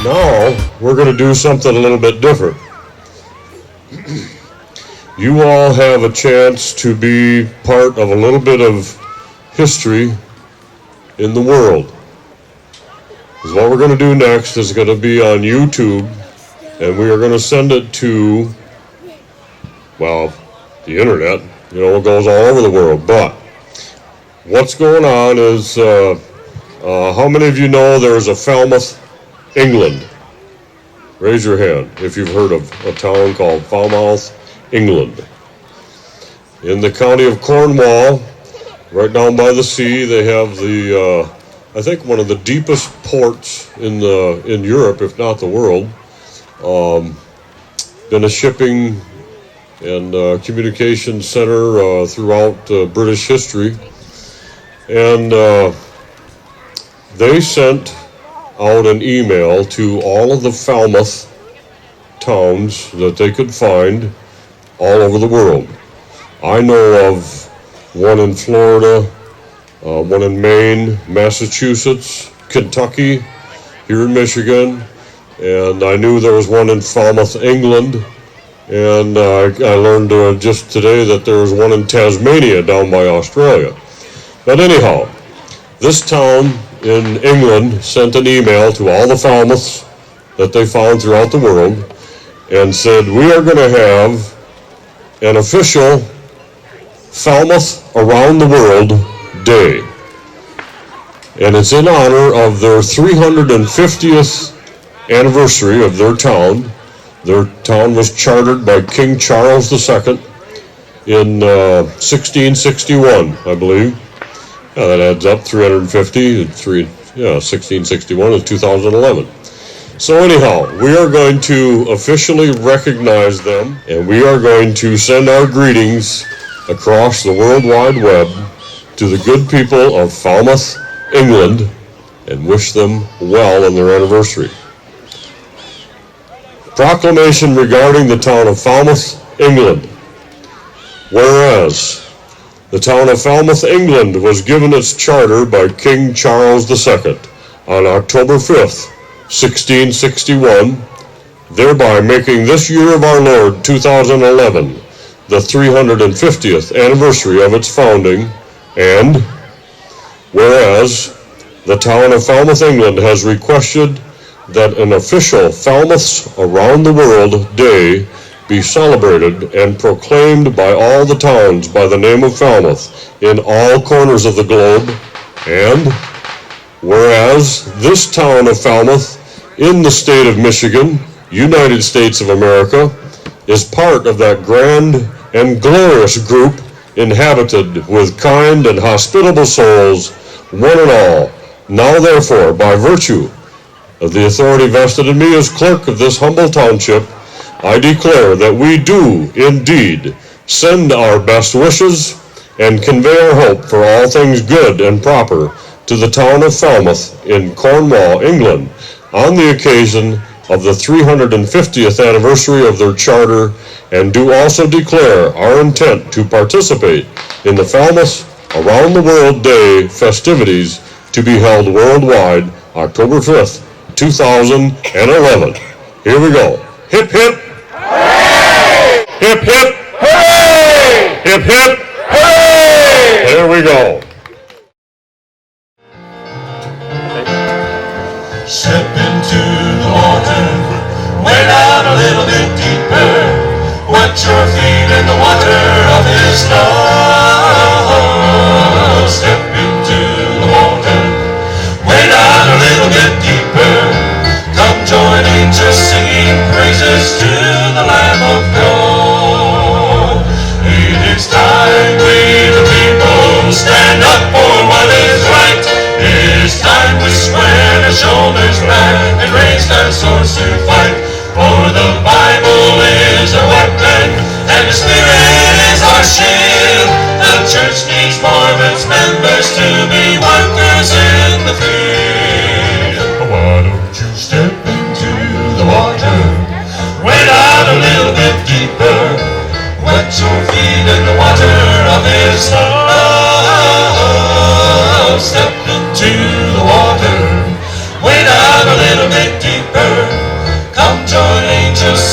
Now, we're going to do something a little bit different. You all have a chance to be part of a little bit of history in the world. Because what we're going to do next is going to be on YouTube, and we are going to send it to, well, the internet. You know, it goes all over the world. But what's going on is, how many of you know there's a Falmouth, England? Raise your hand if you've heard of a town called Falmouth, England. In the county of Cornwall, right down by the sea, they have the, I think one of the deepest ports in Europe, if not the world. Been a shipping and communication center throughout British history. And they sent out an email to all of the Falmouth towns that they could find all over the world. I know of one in Florida, one in Maine, Massachusetts, Kentucky, here in Michigan, and I knew there was one in Falmouth, England, and I learned just today that there was one in Tasmania down by Australia. But anyhow, this town in England sent an email to all the Falmouths that they found throughout the world and said, we are going to have an official Falmouth Around the World Day. And it's in honor of their 350th anniversary of their town. Their town was chartered by King Charles II in 1661, I believe. Yeah, that adds up, 350, 1661 is 2011. So anyhow, we are going to officially recognize them, and we are going to send our greetings across the World Wide Web to the good people of Falmouth, England, and wish them well on their anniversary. Proclamation regarding the town of Falmouth, England. Whereas the town of Falmouth, England was given its charter by King Charles II on October 5th, 1661, thereby making this year of our Lord 2011 the 350th anniversary of its founding, and whereas the town of Falmouth, England has requested that an official Falmouths Around the World Day be celebrated and proclaimed by all the towns by the name of Falmouth in all corners of the globe, and whereas this town of Falmouth in the state of Michigan, United States of America, is part of that grand and glorious group inhabited with kind and hospitable souls, one and all. Now therefore, by virtue of the authority vested in me as clerk of this humble township, I declare that we do indeed send our best wishes and convey our hope for all things good and proper to the town of Falmouth in Cornwall, England, on the occasion of the 350th anniversary of their charter, and do also declare our intent to participate in the Falmouth Around the World Day festivities to be held worldwide October 5th, 2011. Here we go. Hip, hip. Hooray! Hip, hip. Hooray! Hip, hip. Hooray! There we go. Step into the water, wade out a little bit deeper, wet your feet in the water of His love. Step into the water, wade out a little bit deeper, come join angels singing praises to the Lamb of God. It is time we the people stand up for what is right. It is time we square our shoulders back and raise our swords to fight. For the Bible is our weapon and the Spirit is our shield.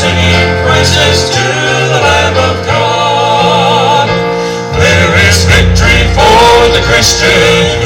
singing praises to the Lamb of God. There is victory for the Christian.